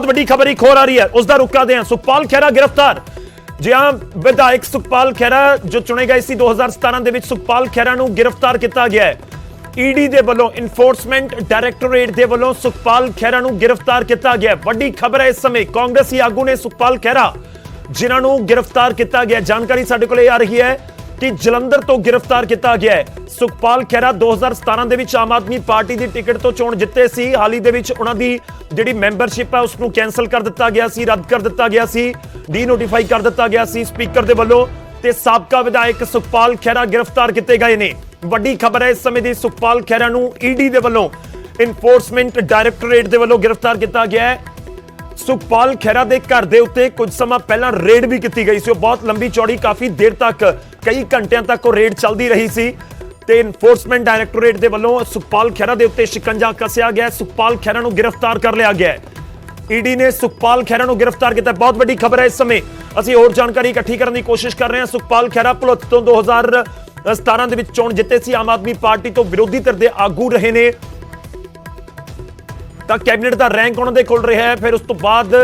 ਵੱਡੀ ਖਬਰ ਇੱਕ ਹੋਰ ਆ ਰਹੀ ਹੈ, ਉਸ ਦਾ ਰੁਕ ਕਰਦੇ ਹਾਂ। ਸੁਖਪਾਲ ਖਹਿਰਾ गिरफ्तार। जी हाँ, विधायक सुखपाल खैरा जो चुने गए सी 2017 ਦੇ ਵਿੱਚ ਸੁਖਪਾਲ ਖਹਿਰਾ ਨੂੰ गिरफ्तार ਕੀਤਾ ਗਿਆ ਹੈ। ईडी ਦੇ ਵੱਲੋਂ ਇਨਫੋਰਸਮੈਂਟ ਡਾਇਰੈਕਟੋਰੇਟ ਦੇ ਵੱਲੋਂ ਸੁਖਪਾਲ ਖਹਿਰਾ ਨੂੰ गिरफ्तार ਕੀਤਾ ਗਿਆ। ਵੱਡੀ ਖਬਰ ਹੈ ਇਸ ਸਮੇਂ, ਕਾਂਗਰਸੀ ਆਗੂ ਨੇ ਸੁਖਪਾਲ ਖਹਿਰਾ ਜਿਨ੍ਹਾਂ ਨੂੰ गिरफ्तार ਕੀਤਾ ਗਿਆ। ਜਾਣਕਾਰੀ ਸਾਡੇ ਕੋਲ ਇਹ ਆ ਰਹੀ ਹੈ ਕਿ ਜਲੰਧਰ ਤੋਂ गिरफ्तार ਕੀਤਾ ਗਿਆ ਹੈ। ਸੁਖਪਾਲ ਖਹਿਰਾ 2017 ਦੇ ਵਿੱਚ ਆਮ ਆਦਮੀ ਪਾਰਟੀ ਦੀ ਟਿਕਟ ਤੋਂ ਚੋਣ ਜਿੱਤੇ ਸੀ। ਹਾਲ ਹੀ ਦੇ ਵਿੱਚ ਉਹਨਾਂ ਦੀ ਜਿਹੜੀ ਮੈਂਬਰਸ਼ਿਪ ਹੈ ਉਸ ਨੂੰ ਕੈਂਸਲ ਕਰ ਦਿੱਤਾ ਗਿਆ ਸੀ, ਰੱਦ ਕਰ ਦਿੱਤਾ ਗਿਆ ਸੀ, ਡੀਨੋਟੀਫਾਈ ਕਰ ਦਿੱਤਾ ਗਿਆ ਸੀ ਸਪੀਕਰ ਦੇ ਵੱਲੋਂ। ਤੇ ਸਾਬਕਾ ਵਿਧਾਇਕ ਸੁਖਪਾਲ ਖਹਿਰਾ गिरफ्तार ਕੀਤੇ ਗਏ ਨੇ। ਵੱਡੀ ਖਬਰ ਹੈ ਇਸ ਸਮੇਂ ਦੀ, ਸੁਖਪਾਲ ਖਹਿਰਾ ਨੂੰ ਈਡੀ ਦੇ ਵੱਲੋਂ ਇਨਫੋਰਸਮੈਂਟ ਡਾਇਰੈਕਟੋਰੇਟ ਦੇ ਵੱਲੋਂ गिरफ्तार ਕੀਤਾ ਗਿਆ ਹੈ। ਸੁਖਪਾਲ ਖਹਿਰਾ ਦੇ ਘਰ ਦੇ ਉੱਤੇ ਕੁਝ ਸਮਾਂ ਪਹਿਲਾਂ ਰੇਡ ਵੀ ਕੀਤੀ ਗਈ ਸੀ। ਉਹ ਬਹੁਤ ਲੰਬੀ ਚੌੜੀ, ਕਾਫੀ ਦੇਰ ਤੱਕ, ਕਈ ਘੰਟਿਆਂ ਤੱਕ ਉਹ ਰੇਡ ਚੱਲਦੀ ਰਹੀ ਸੀ ਤੇ ਇਨਫੋਰਸਮੈਂਟ ਡਾਇਰੈਕਟੋਰੇਟ ਦੇ ਵੱਲੋਂ ਸੁਖਪਾਲ ਖਹਿਰਾ ਦੇ ਉੱਤੇ ਸ਼ਿਕੰਜਾ ਕੱਸਿਆ ਗਿਆ। ਸੁਖਪਾਲ ਖਹਿਰਾ ਨੂੰ गिरफ्तार ਕਰ ਲਿਆ ਗਿਆ। ਈਡੀ ਨੇ ਸੁਖਪਾਲ ਖਹਿਰਾ ਨੂੰ गिरफ्तार ਕੀਤਾ। ਬਹੁਤ ਵੱਡੀ ਖਬਰ ਹੈ ਇਸ ਸਮੇਂ। ਅਸੀਂ ਹੋਰ ਜਾਣਕਾਰੀ ਇਕੱਠੀ ਕਰਨ ਦੀ ਕੋਸ਼ਿਸ਼ ਕਰ ਰਹੇ ਹਾਂ। ਸੁਖਪਾਲ ਖਹਿਰਾ ਭੁਲੱਥ ਤੋਂ 2017 ਦੇ ਵਿੱਚ ਚੋਣ ਜਿੱਤੇ ਸੀ। ਆਮ ਆਦਮੀ ਪਾਰਟੀ ਤੋਂ ਵਿਰੋਧੀ ਧਿਰ ਦੇ ਆਗੂ ਰਹੇ ਨੇ ਤਾਂ ਕੈਬਨਿਟ ਦਾ ਰੈਂਕ ਉਹਨਾਂ ਦੇ ਕੋਲ ਰਿਹਾ ਹੈ। ਫਿਰ ਉਸ ਤੋਂ ਬਾਅਦ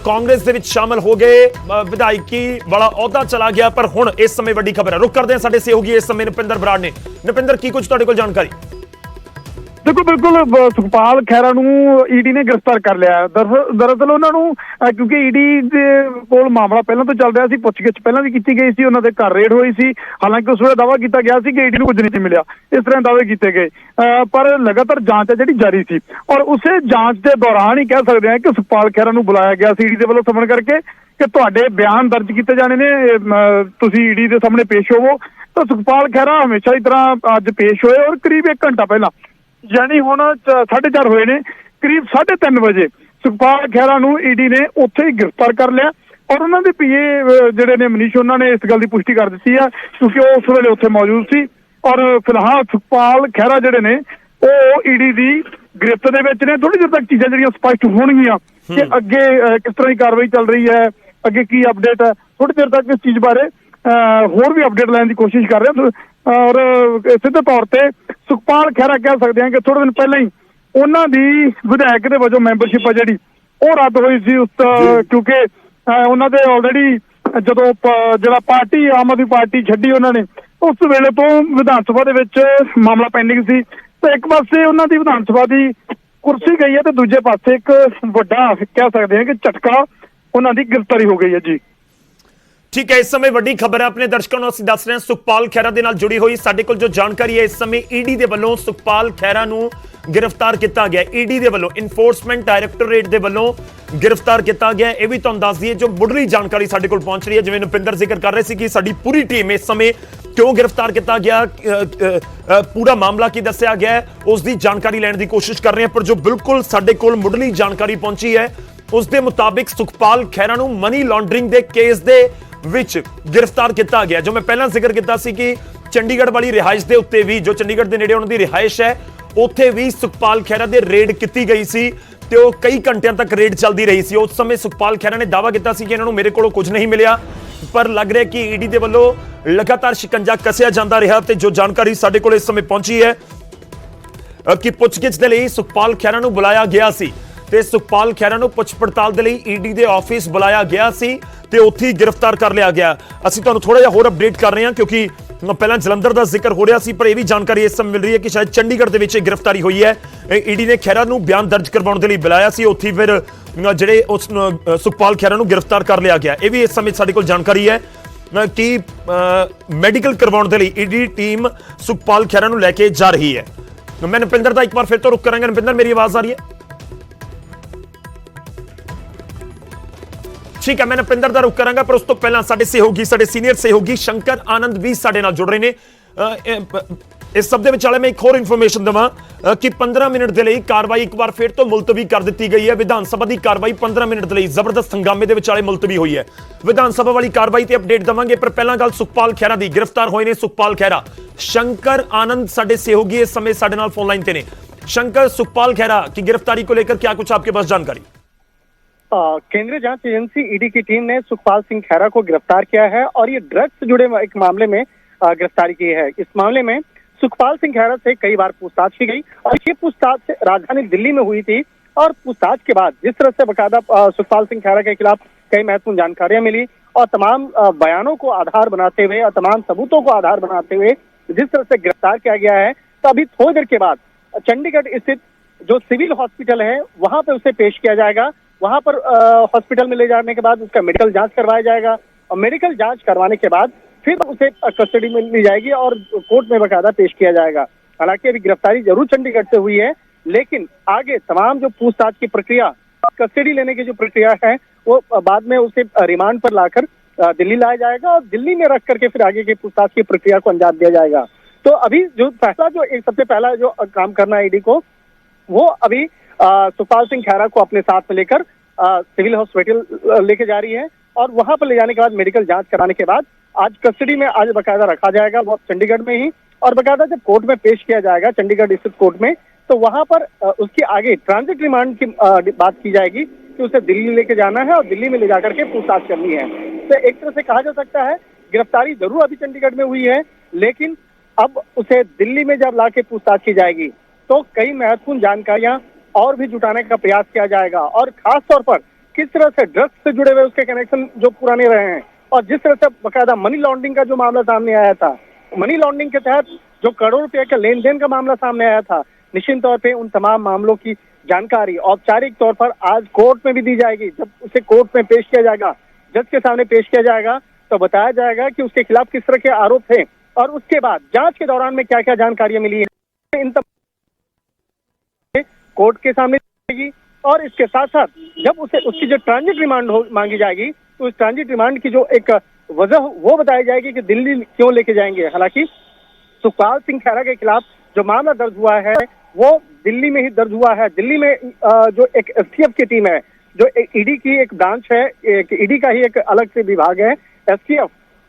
ਕਾਂਗਰਸ ਦੇ ਵਿੱਚ ਸ਼ਾਮਲ ਹੋ ਗਏ, ਵਿਧਾਇਕੀ ਵਾਲਾ ਅਹੁਦਾ ਚਲਾ ਗਿਆ। ਪਰ ਹੁਣ ਇਸ ਸਮੇਂ ਵੱਡੀ ਖਬਰ ਹੈ। ਰੁਕ ਕਰਦੇ ਹਾਂ ਸਾਡੇ ਸਹਿਯੋਗੀ ਇਸ ਸਮੇਂ ਨੁਪਿੰਦਰ ਬਰਾੜ ਨੇ। ਨੁਪਿੰਦਰ, ਕੀ ਕੁਝ ਤੁਹਾਡੇ ਕੋਲ ਜਾਣਕਾਰੀ? देखो बिल्कुल सुखपाल खैरा ईडी ने गिरफ्तार कर लिया। दरअसल उन्होंने क्योंकि ईडी के कोल मामला पहले तो चल रहा सी, पुछगिछ पहले भी की गई सी, उन्होंने घर रेड हुई सी। हालांकि उस वे दावा किया गया कि ईडी को कुछ नहीं मिला, इस तरह दावे किए गए। पर लगातार जांच है जी जारी सी और उसे जांच के दौरान ही कह सकते हैं कि सुखपाल खैरा बुलाया गया ईडी के वालों समन करके कि तुहाडे बयान दर्ज किए जाने ने, तुसीं ईडी के सामने पेश होवो। तो सुखपाल खैरा हमेशा की तरह अज पेश होए और करीब 1 घंटा पहला यानी हुण 4:30 होए ने, करीब 3:30 बजे सुखपाल खैरा ईडी ने उत्थे ही गिरफ्तार कर लिया। और उन्होंने पीए जिहड़े ने मनीष उन्होंने इस गल की पुष्टि कर दी है क्योंकि वो उस वेले उत्थे मौजूद सी। और फिलहाल सुखपाल खैरा जिहड़े ने वो ईडी की गिरफ्त दे विच ने। थोड़ी देर तक चीज़ां जिहड़ियां स्पष्ट होणगियां कि अगे किस तरह की कार्रवाई चल रही है, अगे की अपडेट है। थोड़ी देर तक इस चीज़ बारे होर भी अपडेट लैण की कोशिश कर रहे हैं। और सीधे तौर पर सुखपाल खैरा कह सकते हैं कि थोड़े दिन पहले ही उन्होंने विधायक के वजों मैंबरशिप है जी वो रद्द हुई सी क्योंकि उन्होंने ऑलरेडी जो पार्टी आम आदमी पार्टी छड्डी उन्होंने उस वेले तो विधान सभा के मामला पेंडिंग सी। तो एक पासे उन्होंने विधान सभा की कुर्सी गई है तो दूजे पासे एक वड्डा कह सकते हैं कि झटका उन्होंने गिरफ्तारी हो गई है जी। ठीक है, इस समय वड्डी खबर है अपने दर्शकों को ਅਸੀਂ ਦੱਸ ਰਹੇ ਹਾਂ। ਸੁਖਪਾਲ ਖਹਿਰਾ ਦੇ ਨਾਲ ਜੁੜੀ ਹੋਈ ਸਾਡੇ ਕੋਲ ਜੋ ਜਾਣਕਾਰੀ ਹੈ ਇਸ ਸਮੇਂ ਈਡੀ ਦੇ ਵੱਲੋਂ ਸੁਖਪਾਲ ਖਹਿਰਾ ਨੂੰ गिरफ्तार ਕੀਤਾ ਗਿਆ। ਈਡੀ ਦੇ ਵੱਲੋਂ ਇਨਫੋਰਸਮੈਂਟ ਡਾਇਰੈਕਟੋਰੇਟ ਦੇ ਵੱਲੋਂ गिरफ्तार ਕੀਤਾ ਗਿਆ। ਇਹ ਵੀ ਤੁਹਾਨੂੰ ਦੱਸ ਦਈਏ ਜੋ ਮੁੱਢਲੀ ਜਾਣਕਾਰੀ ਸਾਡੇ ਕੋਲ ਪਹੁੰਚ ਰਹੀ ਹੈ। ਜਿਵੇਂ ਨੁਪਿੰਦਰ ਜ਼ਿਕਰ ਕਰ ਰਹੇ ਸੀ ਕਿ ਸਾਡੀ ਪੂਰੀ ਟੀਮ ਇਸ ਸਮੇਂ ਕਿਉਂ गिरफ्तार ਕੀਤਾ ਗਿਆ, ਪੂਰਾ ਮਾਮਲਾ ਕੀ ਦੱਸਿਆ ਗਿਆ ਉਸ ਦੀ ਜਾਣਕਾਰੀ ਲੈਣ ਦੀ ਕੋਸ਼ਿਸ਼ ਕਰ ਰਹੇ ਹਾਂ। ਪਰ ਜੋ ਬਿਲਕੁਲ ਸਾਡੇ ਕੋਲ ਮੁੱਢਲੀ ਜਾਣਕਾਰੀ ਪਹੁੰਚੀ ਹੈ ਉਸ ਦੇ ਮੁਤਾਬਿਕ ਸੁਖਪਾਲ ਖਹਿਰਾ ਨੂੰ ਮਨੀ ਲਾਂਡਰਿੰਗ ਦੇ ਕੇਸ ਦੇ ਵਿੱਚ गिरफ्तार ਕੀਤਾ ਗਿਆ। ਜੋ ਮੈਂ ਪਹਿਲਾਂ ਜ਼ਿਕਰ ਕੀਤਾ ਸੀ ਕਿ ਚੰਡੀਗੜ੍ਹ ਵਾਲੀ ਰਿਹਾਇਸ਼ ਦੇ ਉੱਤੇ ਵੀ, ਜੋ ਚੰਡੀਗੜ੍ਹ ਦੇ ਨੇੜੇ ਉਹਨਾਂ ਦੀ ਰਿਹਾਇਸ਼ ਹੈ, ਉੱਥੇ ਵੀ ਸੁਖਪਾਲ ਖਹਿਰਾ ਦੇ ਰੇਡ ਕੀਤੀ ਗਈ ਸੀ ਤੇ ਉਹ ਕਈ ਘੰਟਿਆਂ ਤੱਕ ਰੇਡ ਚੱਲਦੀ ਰਹੀ ਸੀ। ਉਸ ਸਮੇਂ ਸੁਖਪਾਲ ਖਹਿਰਾ ਨੇ ਦਾਅਵਾ ਕੀਤਾ ਸੀ ਕਿ ਇਹਨਾਂ ਨੂੰ ਮੇਰੇ ਕੋਲੋਂ ਕੁਝ ਨਹੀਂ ਮਿਲਿਆ। ਪਰ ਲੱਗ ਰਿਹਾ ਕਿ ਈਡੀ ਦੇ ਵੱਲੋਂ ਲਗਾਤਾਰ ਸ਼ਿਕੰਜਾ ਕੱਸਿਆ ਜਾਂਦਾ ਰਿਹਾ ਤੇ ਜੋ ਜਾਣਕਾਰੀ ਸਾਡੇ ਕੋਲ ਇਸ ਸਮੇਂ ਪਹੁੰਚੀ ਹੈ ਕਿ ਪੁੱਛਗਿੱਛ ਦੇ ਲਈ ਸੁਖਪਾਲ ਖਹਿਰਾ ਨੂੰ ਬੁਲਾਇਆ ਗਿਆ ਸੀ ਤੇ ਸੁਖਪਾਲ ਖਹਿਰਾ ਨੂੰ ਪੁੱਛ ਪੜਤਾਲ ਦੇ ਲਈ ਈਡੀ ਦੇ ਆਫਿਸ ਬੁਲਾਇਆ ਗਿਆ ਸੀ ਤੇ ਉੱਥੇ गिरफ्तार ਕਰ ਲਿਆ ਗਿਆ। ਅਸੀਂ ਤੁਹਾਨੂੰ ਥੋੜਾ ਜਿਹਾ ਹੋਰ ਅਪਡੇਟ ਕਰ ਰਹੇ ਹਾਂ ਕਿਉਂਕਿ ਪਹਿਲਾਂ ਜਲੰਧਰ ਦਾ ਜ਼ਿਕਰ ਹੋ ਰਿਹਾ ਸੀ ਪਰ ਇਹ ਵੀ ਜਾਣਕਾਰੀ ਇਸ ਸਮੇਂ ਮਿਲ ਰਹੀ ਹੈ ਕਿ ਸ਼ਾਇਦ ਚੰਡੀਗੜ੍ਹ ਦੇ ਵਿੱਚ गिरफ्तारी ਹੋਈ ਹੈ। ਈਡੀ ਨੇ ਖਹਿਰਾ ਨੂੰ ਬਿਆਨ ਦਰਜ ਕਰਵਾਉਣ ਦੇ ਲਈ ਬੁਲਾਇਆ ਸੀ, ਉੱਥੇ ਫਿਰ ਜਿਹੜੇ ਉਸ ਸੁਖਪਾਲ ਖਹਿਰਾ ਨੂੰ गिरफ्तार ਕਰ ਲਿਆ ਗਿਆ। ਇਹ ਵੀ ਇਸ ਸਮੇਂ ਸਾਡੇ ਕੋਲ ਜਾਣਕਾਰੀ ਹੈ ਕਿ ਮੈਡੀਕਲ ਕਰਵਾਉਣ ਦੇ ਲਈ ਈਡੀ ਟੀਮ ਸੁਖਪਾਲ ਖਹਿਰਾ ਨੂੰ ਲੈ ਕੇ ਜਾ ਰਹੀ ਹੈ। ਮੈਂ ਨੁਪਿੰਦਰ ਦਾ ਇੱਕ ਵਾਰ ਫਿਰ ਤੋਂ ਰੁਕ ਕਰਾਂਗਾ। ਨੁਪਿੰਦਰ, ਮੇਰੀ ਆਵਾਜ਼ ਆ ਰਹੀ ਹੈ? ठीक है, मैं नुपिंदर का रुख करांगा पर उस तो पहला साडे सहयोगी, साडे सीनियर सहयोगी शंकर आनंद भी साडे नाल जुड़ रहे ने। इस सब दे विचाले मैं एक होर इन्फॉर्मेशन देवां कि 15 मिनट के लिए कार्रवाई एक बार फिर तो मुलतवी कर दी गई है। विधान सभा की कार्रवाई 15 मिनट के लिए जबरदस्त हंगामे के विचाले मुलतवी हुई है। विधान सभा वाली कार्रवाई ते अपडेट देवांगे पर पहला गल सुखपाल खैरा की गिरफ्तार होए ने सुखपाल खैरा। शंकर आनंद साडे सहयोगी इस समय साडे नाल फोन लाइन ते ने। शंकर, सुखपाल खैरा की गिरफ्तारी को लेकर क्या कुछ आपके पास जानकारी? केंद्रीय जांच एजेंसी ईडी की टीम ने सुखपाल सिंह खैरा को गिरफ्तार किया है और ये ड्रग्स से जुड़े एक मामले में गिरफ्तारी की है। इस मामले में सुखपाल सिंह खैरा से कई बार पूछताछ की गई और ये पूछताछ राजधानी दिल्ली में हुई थी और पूछताछ के बाद जिस तरह से बकायदा सुखपाल सिंह खैरा के खिलाफ कई महत्वपूर्ण जानकारियां मिली और तमाम बयानों को आधार बनाते हुए और तमाम सबूतों को आधार बनाते हुए जिस तरह से गिरफ्तार किया गया है, तो अभी थोड़ी देर के बाद चंडीगढ़ स्थित जो सिविल हॉस्पिटल है वहां पे उसे पेश किया जाएगा। वहां पर हॉस्पिटल में ले जाने के बाद उसका मेडिकल जांच करवाया जाएगा और मेडिकल जांच करवाने के बाद फिर उसे कस्टडी में ली जाएगी और कोर्ट में बकायदा पेश किया जाएगा। हालांकि अभी गिरफ्तारी जरूर चंडीगढ़ से हुई है, लेकिन आगे तमाम जो पूछताछ की प्रक्रिया, कस्टडी लेने की जो प्रक्रिया है, वो बाद में उसे रिमांड पर लाकर दिल्ली लाया जाएगा और दिल्ली में रख करके फिर आगे की पूछताछ की प्रक्रिया को अंजाम दिया जाएगा। तो अभी जो फैसला, जो एक सबसे पहला जो काम करना है ईडी को, वो अभी सुखपाल सिंह खैरा को अपने साथ में लेकर सिविल हॉस्पिटल लेके जा रही है और वहां पर ले जाने के बाद मेडिकल जांच कराने के बाद आज कस्टडी में आज बकायदा रखा जाएगा वो चंडीगढ़ में ही, और बकायदा जब कोर्ट में पेश किया जाएगा चंडीगढ़ स्थित कोर्ट में, तो वहां पर उसके आगे ट्रांजिट रिमांड की बात की जाएगी कि उसे दिल्ली लेके जाना है और दिल्ली में ले जाकर के पूछताछ करनी है। तो एक तरह से कहा जा सकता है गिरफ्तारी जरूर अभी चंडीगढ़ में हुई है, लेकिन अब उसे दिल्ली में जब लाके पूछताछ की जाएगी तो कई महत्वपूर्ण जानकारियां और भी जुटाने का प्रयास किया जाएगा और खास तौर पर किस तरह से ड्रग्स से जुड़े हुए उसके कनेक्शन जो पुराने रहे हैं और जिस तरह से बकायदा मनी लॉन्ड्रिंग का जो मामला सामने आया था, मनी लॉन्ड्रिंग के तहत जो करोड़ रुपए का लेन देन का मामला सामने आया था, निश्चित तौर पे उन तमाम मामलों की जानकारी औपचारिक तौर पर आज कोर्ट में भी दी जाएगी। जब उसे कोर्ट में पेश किया जाएगा, जज के सामने पेश किया जाएगा, तो बताया जाएगा कि उसके खिलाफ किस तरह के आरोप थे और उसके बाद जांच के दौरान में क्या क्या जानकारियां मिली है, इन कोर्ट के सामने जाएगी। और इसके साथ साथ जब उसे उसकी जो ट्रांजिट रिमांड मांगी जाएगी, तो इस ट्रांजिट रिमांड की जो एक वजह वो बताई जाएगी कि दिल्ली क्यों लेके जाएंगे। हालांकि सुखपाल सिंह खैरा के खिलाफ जो मामला दर्ज हुआ है वो दिल्ली में ही दर्ज हुआ है। दिल्ली में जो एक एसटीएफ की टीम है, जो ईडी की एक ब्रांच है, ईडी का ही एक अलग से विभाग है एसटीएफ,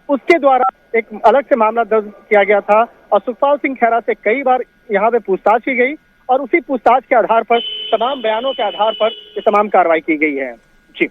उसके द्वारा एक अलग से मामला दर्ज किया गया था और सुखपाल सिंह खैरा से कई बार यहाँ पे पूछताछ की गई और उसी पूछताछ के आधार पर, तमाम बयानों के आधार पर ये तमाम कार्रवाई की गई है। जी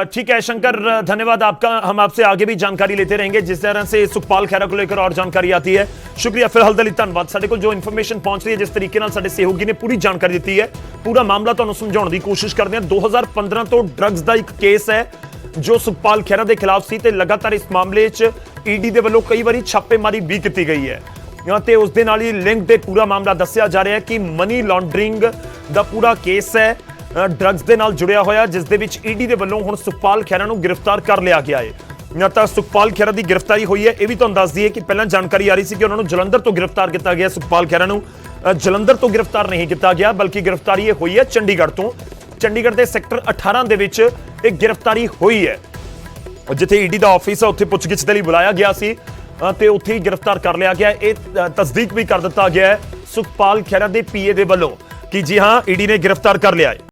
ठीक है शंकर, धन्यवाद आपका। हम आपसे आगे भी जानकारी लेते रहेंगे जिस तरह से सुखपाल खैरा को लेकर और जानकारी आती है। शुक्रिया फिलहाल दली, धन्यवाद। साडे कोल जो इन्फॉर्मेशन पहुंच रही है, जिस तरीके नाल साडे सहयोगी ने पूरी जानकारी दी है, पूरा मामला तुहानूं समझाउण दी कोशिश करते हैं। 2015 तो ड्रग्स का एक केस है जो सुखपाल खैरा के खिलाफ सी ते लगातार इस मामले च ईडी के वल्लों कई बारी छापेमारी भी की गई है ते उस दे नाल ही लिंक पूरा मामला दस्सिया जा रहा है कि मनी लॉन्ड्रिंग का पूरा केस है ड्रग्स के नाल जुड़िया होया, जिस दे विच ईडी के वल्लों हुण सुखपाल खैरा नूं गिरफ्तार कर लिया गया है। तो सुखपाल खैरा की गिरफ्तारी हुई है, यह भी तुहानूं दस दईए कि पहला जानकारी आ रही थी कि उन्होंने जलंधर तो गिरफ्तार किया गया। सुखपाल खैरा नूं जलंधर तो गिरफ्तार नहीं किया गया, बल्कि गिरफ्तारी ये हुई है चंडीगढ़ तो। चंडीगढ़ के सैक्टर 18 दे विच एक गिरफ्तारी हुई है, जिथे ईडी का ऑफिस है उत्थे पुछगिछ दे लई बुलाया गया सी ते उत्थे ही गिरफ्तार कर लिया गया। यह तस्दीक भी कर दिता गया है सुखपाल खैरा के पीए के वल्लों कि जी हां ईडी ने गिरफ्तार कर लिया है।